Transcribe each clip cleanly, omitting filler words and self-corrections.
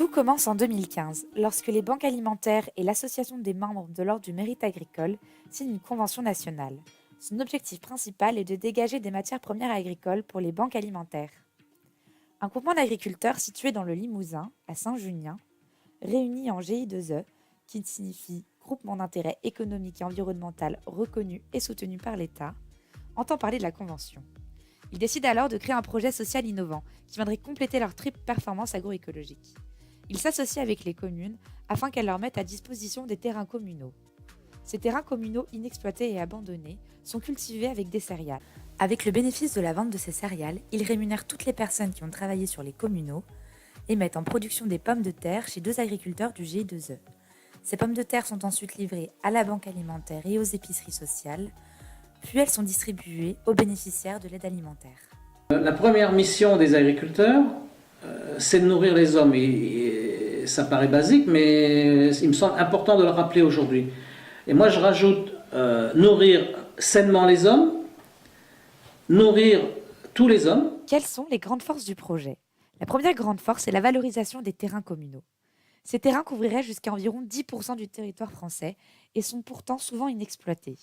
Tout commence en 2015, lorsque les banques alimentaires et l'association des membres de l'Ordre du mérite agricole signent une convention nationale. Son objectif principal est de dégager des matières premières agricoles pour les banques alimentaires. Un groupement d'agriculteurs situé dans le Limousin, à Saint-Junien, réuni en GI2E, qui signifie Groupement d'intérêt économique et environnemental reconnu et soutenu par l'État, entend parler de la convention. Ils décident alors de créer un projet social innovant qui viendrait compléter leur triple performance agroécologique. Ils s'associent avec les communes afin qu'elles leur mettent à disposition des terrains communaux. Ces terrains communaux inexploités et abandonnés sont cultivés avec des céréales. Avec le bénéfice de la vente de ces céréales, ils rémunèrent toutes les personnes qui ont travaillé sur les communaux et mettent en production des pommes de terre chez 2 agriculteurs du GI2E. Ces pommes de terre sont ensuite livrées à la banque alimentaire et aux épiceries sociales, puis elles sont distribuées aux bénéficiaires de l'aide alimentaire. La première mission des agriculteurs, c'est de nourrir les hommes. Et ça paraît basique, mais il me semble important de le rappeler aujourd'hui. Et moi, je rajoute nourrir sainement les hommes, nourrir tous les hommes. Quelles sont les grandes forces du projet ? La première grande force est la valorisation des terrains communaux. Ces terrains couvriraient jusqu'à environ 10% du territoire français et sont pourtant souvent inexploités.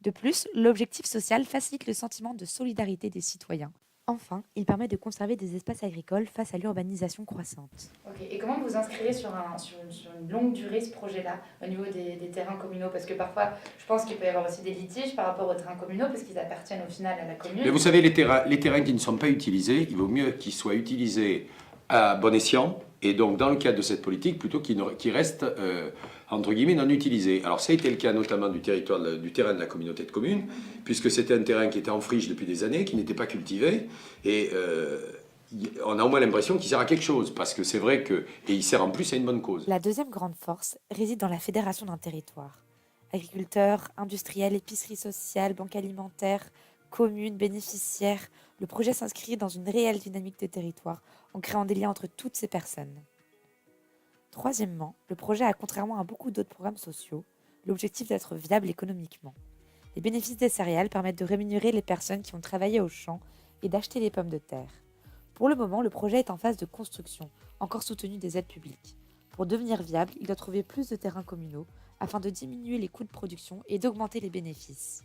De plus, l'objectif social facilite le sentiment de solidarité des citoyens. Enfin, il permet de conserver des espaces agricoles face à l'urbanisation croissante. Ok, et comment vous inscrivez sur une longue durée ce projet-là au niveau des terrains communaux? Parce que parfois, je pense qu'il peut y avoir aussi des litiges par rapport aux terrains communaux parce qu'ils appartiennent au final à la commune. Mais vous savez, les terrains qui ne sont pas utilisés, il vaut mieux qu'ils soient utilisés à bon escient, et donc dans le cadre de cette politique, plutôt qu'ils restent, entre guillemets, non utilisés. Alors ça a été le cas notamment du terrain de la communauté de communes, puisque c'était un terrain qui était en friche depuis des années, qui n'était pas cultivé, et on a au moins l'impression qu'il sert à quelque chose, parce que c'est vrai que, et il sert en plus à une bonne cause. La deuxième grande force réside dans la fédération d'un territoire. Agriculteurs, industriels, épiceries sociales, banques alimentaires, communes, bénéficiaires, le projet s'inscrit dans une réelle dynamique de territoire en créant des liens entre toutes ces personnes. Troisièmement, le projet a, contrairement à beaucoup d'autres programmes sociaux, l'objectif d'être viable économiquement. Les bénéfices des céréales permettent de rémunérer les personnes qui ont travaillé au champ et d'acheter les pommes de terre. Pour le moment, le projet est en phase de construction, encore soutenu des aides publiques. Pour devenir viable, il doit trouver plus de terrains communaux afin de diminuer les coûts de production et d'augmenter les bénéfices.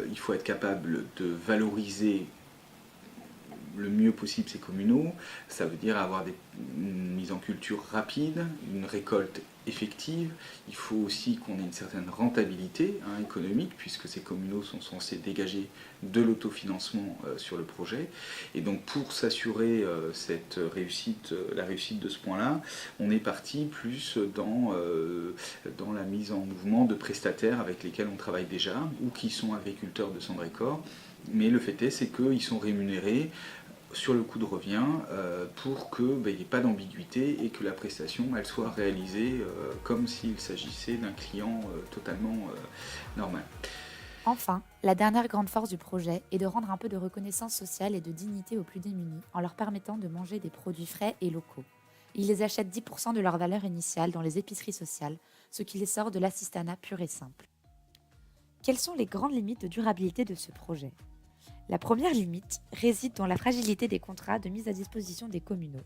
Il faut être capable de valoriser le mieux possible ces communaux. Ça veut dire avoir une mise en culture rapide, une récolte effective. Il faut aussi qu'on ait une certaine rentabilité économique, puisque ces communaux sont censés dégager de l'autofinancement sur le projet. Et donc pour s'assurer la réussite de ce point-là, on est parti plus dans la mise en mouvement de prestataires avec lesquels on travaille déjà, ou qui sont agriculteurs de Sandrécor. Mais le fait est, c'est qu'ils sont rémunérés sur le coût de revient pour qu'il n'y ait pas d'ambiguïté et que la prestation elle soit réalisée comme s'il s'agissait d'un client totalement normal. Enfin, la dernière grande force du projet est de rendre un peu de reconnaissance sociale et de dignité aux plus démunis en leur permettant de manger des produits frais et locaux. Ils les achètent 10% de leur valeur initiale dans les épiceries sociales, ce qui les sort de l'assistanat pur et simple. Quelles sont les grandes limites de durabilité de ce projet ? La première limite réside dans la fragilité des contrats de mise à disposition des communaux.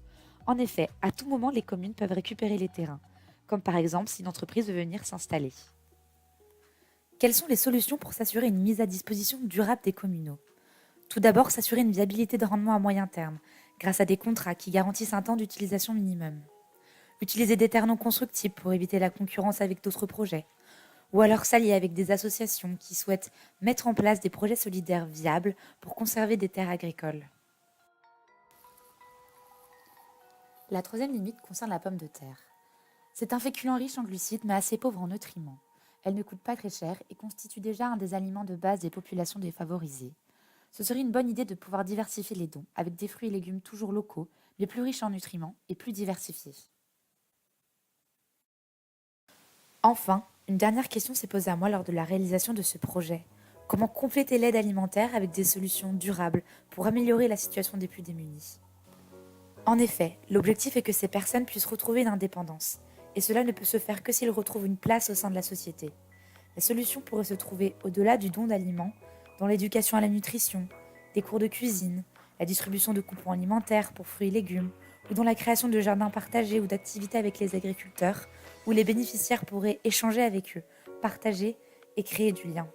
En effet, à tout moment, les communes peuvent récupérer les terrains, comme par exemple si une entreprise veut venir s'installer. Quelles sont les solutions pour s'assurer une mise à disposition durable des communaux ? Tout d'abord, s'assurer une viabilité de rendement à moyen terme, grâce à des contrats qui garantissent un temps d'utilisation minimum. Utiliser des terres non constructibles pour éviter la concurrence avec d'autres projets. Ou alors s'allier avec des associations qui souhaitent mettre en place des projets solidaires viables pour conserver des terres agricoles. La troisième limite concerne la pomme de terre. C'est un féculent riche en glucides mais assez pauvre en nutriments. Elle ne coûte pas très cher et constitue déjà un des aliments de base des populations défavorisées. Ce serait une bonne idée de pouvoir diversifier les dons avec des fruits et légumes toujours locaux, mais plus riches en nutriments et plus diversifiés. Enfin, une dernière question s'est posée à moi lors de la réalisation de ce projet. Comment compléter l'aide alimentaire avec des solutions durables pour améliorer la situation des plus démunis ? En effet, l'objectif est que ces personnes puissent retrouver une indépendance, et cela ne peut se faire que s'ils retrouvent une place au sein de la société. La solution pourrait se trouver au-delà du don d'aliments, dans l'éducation à la nutrition, des cours de cuisine, la distribution de coupons alimentaires pour fruits et légumes, ou dans la création de jardins partagés ou d'activités avec les agriculteurs, où les bénéficiaires pourraient échanger avec eux, partager et créer du lien.